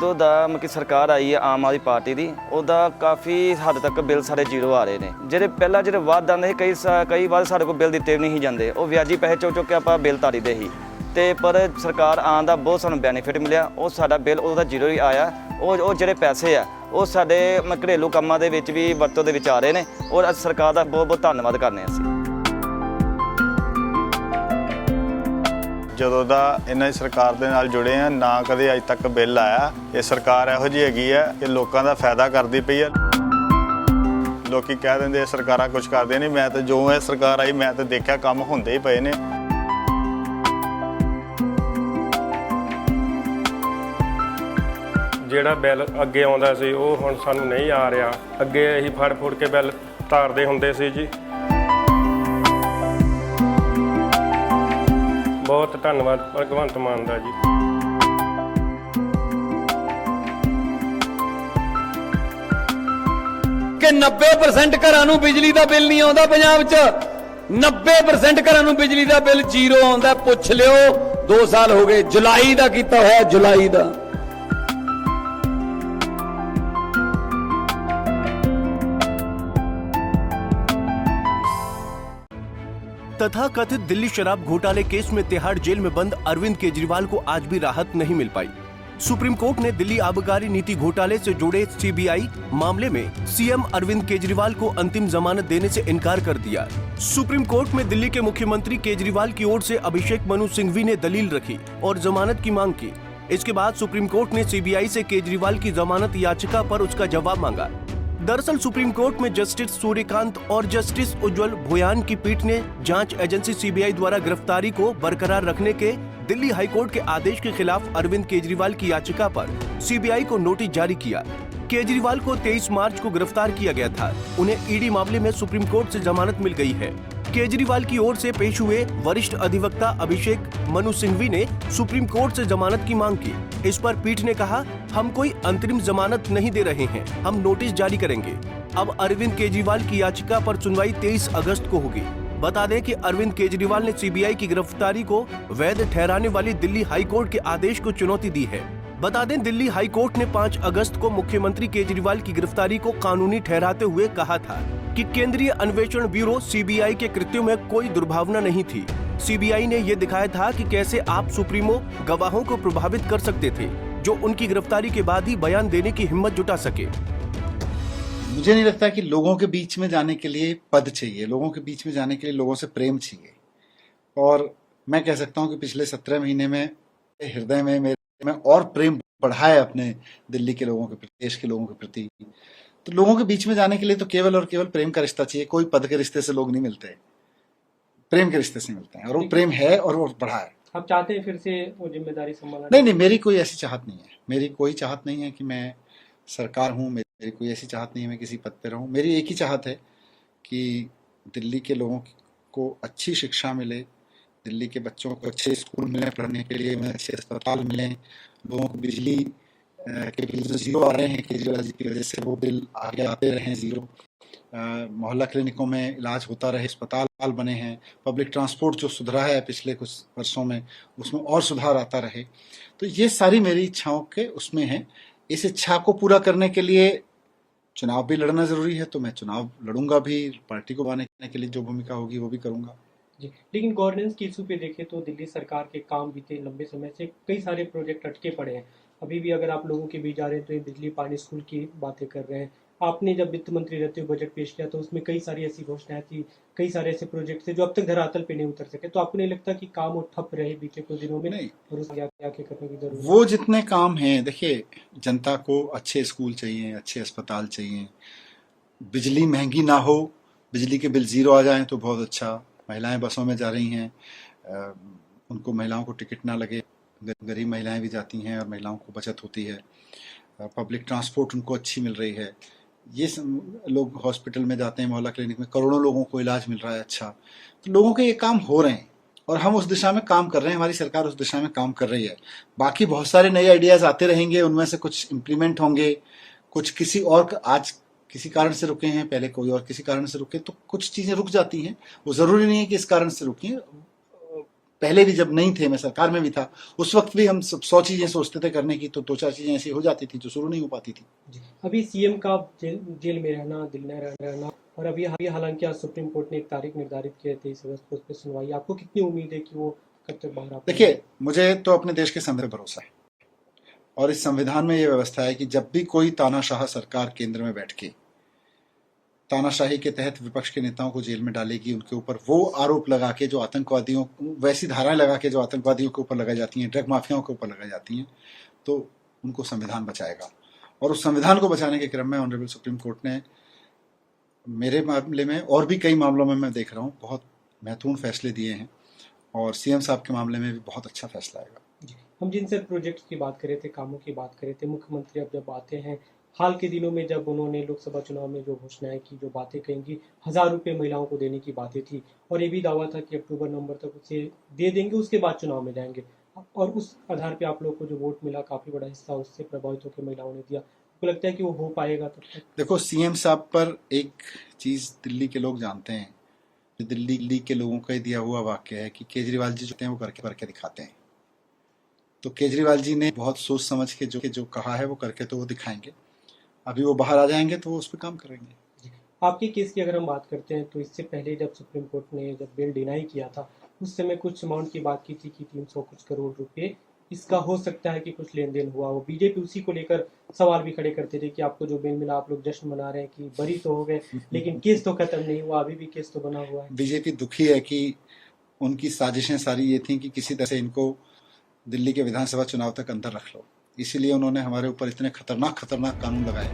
ਜਦੋਂ ਦਾ ਮਤਲਬ ਕਿ ਸਰਕਾਰ ਆਈ ਹੈ ਆਮ ਆਦਮੀ ਪਾਰਟੀ ਦੀ, ਉਹਦਾ ਕਾਫੀ ਹੱਦ ਤੱਕ ਬਿੱਲ ਸਾਰੇ ਜ਼ੀਰੋ ਆ ਰਹੇ ਨੇ। ਜਿਹੜੇ ਪਹਿਲਾਂ ਜਿਹੜੇ ਵਾਅਦੇ ਆਉਂਦੇ ਸੀ ਕਈ ਵਾਰ ਸਾਡੇ ਕੋਲ ਬਿੱਲ ਦਿੱਤੇ ਵੀ ਨਹੀਂ ਜਾਂਦੇ, ਉਹ ਵਿਆਜੀ ਪੈਸੇ ਚੁੱਕ ਕੇ ਆਪਾਂ ਬਿੱਲ ਤਾਰੀਦੇ ਸੀ। ਤੇ ਪਰ ਸਰਕਾਰ ਆਉਣ ਦਾ ਬਹੁਤ ਸਾਨੂੰ ਬੈਨੀਫਿਟ ਮਿਲਿਆ, ਉਹ ਸਾਡਾ ਬਿੱਲ ਉਹਦਾ ਜ਼ੀਰੋ ਹੀ ਆਇਆ। ਉਹ ਜਿਹੜੇ ਪੈਸੇ ਆ ਉਹ ਸਾਡੇ ਘਰੇਲੂ ਕੰਮਾਂ ਦੇ ਵਿੱਚ ਵੀ ਵਰਤੋਂ ਦੇ ਵਿੱਚ ਆ ਰਹੇ ਨੇ, ਔਰ ਸਰਕਾਰ ਦਾ ਬਹੁਤ ਬਹੁਤ ਧੰਨਵਾਦ ਕਰਨੇ ਅਸੀਂ। ਜਦੋਂ ਦਾ ਇਹਨਾਂ ਦੀ ਸਰਕਾਰ ਦੇ ਨਾਲ ਜੁੜੇ ਆ, ਨਾ ਕਦੇ ਅੱਜ ਤੱਕ ਬਿੱਲ ਆਇਆ। ਇਹ ਸਰਕਾਰ ਇਹੋ ਜਿਹੀ ਹੈਗੀ ਆ ਕਿ ਲੋਕਾਂ ਦਾ ਫਾਇਦਾ ਕਰਦੀ ਪਈ ਆ। ਲੋਕੀ ਕਹਿ ਦਿੰਦੇ ਸਰਕਾਰਾਂ ਕੁਝ ਕਰਦੀਆਂ ਨਹੀਂ, ਮੈਂ ਤਾਂ ਜੋ ਇਹ ਸਰਕਾਰ ਆਈ ਮੈਂ ਤਾਂ ਦੇਖਿਆ ਕੰਮ ਹੁੰਦੇ ਹੀ ਪਏ ਨੇ। ਜਿਹੜਾ ਬਿੱਲ ਅੱਗੇ ਆਉਂਦਾ ਸੀ ਉਹ ਹੁਣ ਸਾਨੂੰ ਨਹੀਂ ਆ ਰਿਹਾ। ਅੱਗੇ ਅਸੀਂ ਫੜ ਫੁੜ ਕੇ ਬਿੱਲ ਤਾਰਦੇ ਹੁੰਦੇ ਸੀ ਜੀ। ਬਹੁਤ ਧੰਨਵਾਦ ਭਗਵੰਤ ਮਾਨ ਦਾ ਜੀ। ਕਿ 90% ਘਰਾਂ ਨੂੰ ਬਿਜਲੀ ਦਾ ਬਿੱਲ ਨਹੀਂ ਆਉਂਦਾ ਪੰਜਾਬ 'ਚ। 90% ਘਰਾਂ ਨੂੰ ਬਿਜਲੀ ਦਾ ਬਿੱਲ ਜ਼ੀਰੋ ਆਉਂਦਾ। ਪੁੱਛ ਲਿਓ, 2 ਸਾਲ ਹੋ ਗਏ। ਜੁਲਾਈ ਦਾ ਕੀਤਾ ਹੋਇਆ, ਜੁਲਾਈ ਦਾ। तथाकथित दिल्ली शराब घोटाले केस में तिहाड़ जेल में बंद अरविंद केजरीवाल को आज भी राहत नहीं मिल पाई। सुप्रीम कोर्ट ने दिल्ली आबकारी नीति घोटाले से जुड़े सीबीआई मामले में सीएम अरविंद केजरीवाल को अंतिम जमानत देने से इनकार कर दिया। सुप्रीम कोर्ट में दिल्ली के मुख्यमंत्री केजरीवाल की ओर से अभिषेक मनु सिंघवी ने दलील रखी और जमानत की मांग की। इसके बाद सुप्रीम कोर्ट ने सीबीआई से केजरीवाल की जमानत याचिका पर उसका जवाब मांगा। दरअसल सुप्रीम कोर्ट में जस्टिस सूर्यकांत और जस्टिस उज्जवल भोयान की पीठ ने जांच एजेंसी सीबीआई द्वारा गिरफ्तारी को बरकरार रखने के दिल्ली हाईकोर्ट के आदेश के खिलाफ अरविंद केजरीवाल की याचिका पर सीबीआई को नोटिस जारी किया। केजरीवाल को 23 मार्च को गिरफ्तार किया गया था। उन्हें ईडी मामले में सुप्रीम कोर्ट से जमानत मिल गई है। केजरीवाल की ओर से पेश हुए वरिष्ठ अधिवक्ता अभिषेक मनु सिंघवी ने सुप्रीम कोर्ट से जमानत की मांग की। इस पर पीठ ने कहा, हम कोई अंतरिम जमानत नहीं दे रहे हैं, हम नोटिस जारी करेंगे। अब अरविंद केजरीवाल की याचिका पर सुनवाई 23 अगस्त को होगी। बता दें कि अरविंद केजरीवाल ने सीबीआई की गिरफ्तारी को वैध ठहराने वाली दिल्ली हाईकोर्ट के आदेश को चुनौती दी है। बता दें, दिल्ली हाईकोर्ट ने 5 अगस्त को मुख्यमंत्री केजरीवाल की गिरफ्तारी को कानूनी ठहराते हुए कहा था कि केंद्रीय अन्वेषण ब्यूरो सीबीआई के कृत्यों में कोई दुर्भावना नहीं थी। सीबीआई ने ये दिखाया था कि कैसे आप सुप्रीमो गवाहों को प्रभावित कर सकते थे, जो उनकी गिरफ्तारी के बाद ही बयान देने की हिम्मत जुटा सके। मुझे नहीं लगता कि लोगों के बीच में जाने के लिए पद चाहिए, लोगों के बीच में जाने के लिए लोगों से प्रेम चाहिए। और मैं कह सकता हूं कि पिछले 17 महीने में हृदय में मेरे में और प्रेम बढ़ा है अपने दिल्ली के लोगों के प्रति, देश के लोगों के प्रति। तो लोगों के बीच में जाने के लिए तो केवल और केवल प्रेम का रिश्ता चाहिए। कोई पद के रिश्ते से लोग नहीं मिलते, प्रेम के रिश्ते से मिलते हैं, और वो प्रेम है और वो बढ़ा है। आप चाहते हैं फिर से वो जिम्मेदारी संभालना? नहीं, मेरी कोई ऐसी चाहत नहीं है। मेरी कोई चाहत नहीं है कि मैं सरकार हूँ, मेरी कोई ऐसी चाहत नहीं है मैं किसी पद पे रहूँ। मेरी एक ही चाहत है कि दिल्ली के लोगों को अच्छी शिक्षा मिले, दिल्ली के बच्चों को अच्छे स्कूल मिले पढ़ने के लिए, अच्छे अस्पताल मिलें, लोगों को बिजली के बिल जो जीरो आ रहे हैं केजरीवाल जी की वजह से, वो बिल आगे आते रहें जीरो। मोहल्ला क्लिनिकों में इलाज होता रहे, अस्पताल बने हैं, पब्लिक ट्रांसपोर्ट जो सुधरा है पिछले कुछ वर्षों में उसमें और सुधार आता रहे। तो ये सारी मेरी इच्छाओं के उसमें है। इस इच्छा को पूरा करने के लिए चुनाव भी लड़ना जरूरी है, तो मैं चुनाव लड़ूंगा भी। पार्टी को बनाने के लिए जो भूमिका होगी वो भी करूंगा जी। लेकिन गवर्नेंस के इशू पे देखें तो दिल्ली सरकार के काम बीते लंबे समय से कई सारे प्रोजेक्ट अटके पड़े हैं। अभी भी अगर आप लोगों के बीच जा रहे हैं तो ये बिजली पानी स्कूल की बातें कर रहे हैं। आपने जब वित्त मंत्री रहते हुए बजट पेश किया तो उसमें कई सारी ऐसी घोषणाएं थी, कई सारे ऐसे प्रोजेक्ट थे जो अब तक धरातल पे नहीं उतर सके। तो आपको नहीं लगता कि काम वो ठप रहे बीते कुछ दिनों में? नहीं, और उसके आगे करने की जरूरत? वो जितने काम हैं, देखिए जनता को अच्छे स्कूल चाहिए, अच्छे अस्पताल चाहिए, बिजली महंगी ना हो, बिजली के बिल जीरो आ जाएं तो बहुत अच्छा। महिलाएं बसों में जा रही हैं, उनको महिलाओं को टिकट ना लगे, गरीब महिलाएं भी जाती हैं और महिलाओं को बचत होती है। पब्लिक ट्रांसपोर्ट उनको अच्छी मिल रही है। ये लोग हॉस्पिटल में जाते हैं, मोहल्ला क्लिनिक में करोड़ों लोगों को इलाज मिल रहा है अच्छा। तो लोगों के ये काम हो रहे हैं और हम उस दिशा में काम कर रहे हैं, हमारी सरकार उस दिशा में काम कर रही है। बाकी बहुत सारे नए आइडियाज आते रहेंगे, उनमें से कुछ इम्प्लीमेंट होंगे, कुछ किसी और आज किसी कारण से रुके हैं, पहले कोई और किसी कारण से रुके, तो कुछ चीजें रुक जाती हैं। वो जरूरी नहीं है कि इस कारण से रुकी हैं। पहले भी जब नहीं थे, मैं सरकार में भी था, उस वक्त भी हम 100 चीजें सोचते थे करने की, तो 2-4 चीजें ऐसी हो जाती थी जो शुरू नहीं हो पाती थी। अभी सीएम का जेल में रहना, दिल्ली में रहना, और अभी हालांकि आज सुप्रीम कोर्ट ने एक तारीख निर्धारित की है 23 अगस्त को उस पर सुनवाई, आपको कितनी उम्मीद है कि वो कब तक बाहर आ पाएंगे? देखिए, मुझे तो अपने देश के संविधान पर भरोसा है, और इस संविधान में ये व्यवस्था है कि जब भी कोई तानाशाह सरकार केंद्र में बैठ के तानाशाही के तहत विपक्ष के नेताओं को जेल में डालेगी, उनके ऊपर वो आरोप लगा के जो आतंकवादियों, वैसी धाराएं लगा के जो आतंकवादियों के ऊपर लगाई जाती हैं, ड्रग माफियाओं के ऊपर लगाई जाती हैं, तो उनको संविधान बचाएगा। और उस संविधान को बचाने के क्रम में ऑनरेबल सुप्रीम कोर्ट ने मेरे मामले में और भी कई मामलों में मैं देख रहा हूँ बहुत महत्वपूर्ण फैसले दिए हैं, और सीएम साहब के मामले में भी बहुत अच्छा फैसला आएगा। हम जिनसे प्रोजेक्ट्स की बात कर रहे थे, कामों की बात कर रहे थे, मुख्यमंत्री अब जब आते हैं, हाल के दिनों में जब उन्होंने लोकसभा चुनाव में जो घोषणाएं की, जो बातें कहेंगी, 1000 रुपये महिलाओं को देने की बातें थी, और ये भी दावा था कि अक्टूबर-नवंबर तक उसे दे देंगे, उसके बाद चुनाव में जाएंगे, और उस आधार पे आप लोग को जो वोट मिला, काफी बड़ा हिस्सा उससे प्रभावित होकर महिलाओं ने दिया। आपको लगता है कि वो हो पाएगा तब तक? देखो, सीएम साहब पर एक चीज दिल्ली के लोग जानते हैं, जो दिल्ली के लोगों का ही दिया हुआ वाक्य है कि केजरीवाल जी जो हैं वो करके दिखाते हैं। तो केजरीवाल जी ने बहुत सोच समझ के जो कहा है वो करके तो वो दिखाएंगे। अभी वो बाहर आ जाएंगे तो वो उस पर काम करेंगे। आपके केस की अगर हम बात करते हैं, तो इससे पहले जब सुप्रीम कोर्ट ने जब बिल डिनाई किया था, उस समय कुछ अमाउंट की बात की थी कि 300 कुछ करोड़ रुपए इसका हो सकता है कि कुछ लेन देन हुआ हो। बीजेपी उसी को लेकर सवाल भी खड़े करते थे कि आपको जो बिल मिला, आप लोग जश्न मना रहे हैं कि बरी तो हो गए, लेकिन केस तो खत्म नहीं हुआ, अभी भी केस तो बना हुआ है। बीजेपी दुखी है कि उनकी साजिशें सारी ये थी कि किसी तरह से इनको दिल्ली के विधानसभा चुनाव तक अंदर रख लो, इसीलिए उन्होंने हमारे ऊपर इतने खतरनाक कानून लगाए।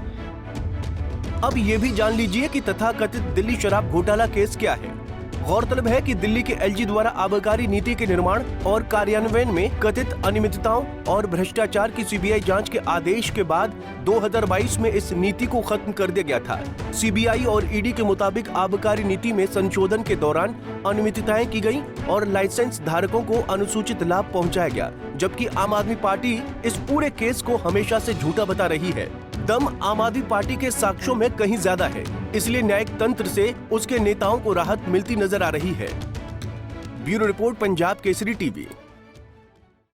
अब ये भी जान लीजिए कि तथाकथित दिल्ली शराब घोटाला केस क्या है। गौरतलब है कि दिल्ली के एलजी द्वारा आबकारी नीति के निर्माण और कार्यान्वयन में कथित अनियमितताओं और भ्रष्टाचार की सीबीआई जांच के आदेश के बाद 2022 में इस नीति को खत्म कर दिया गया था। सीबीआई और ईडी के मुताबिक आबकारी नीति में संशोधन के दौरान अनियमितताएं की गयी और लाइसेंस धारकों को अनुसूचित लाभ पहुँचाया गया, जबकि आम आदमी पार्टी इस पूरे केस को हमेशा से झूठा बता रही है। दम आम आदमी पार्टी के साक्ष्यों में कहीं ज्यादा है, इसलिए न्यायिक तंत्र से उसके नेताओं को राहत मिलती नजर आ रही है। Bureau report, Punjab Kesari TV.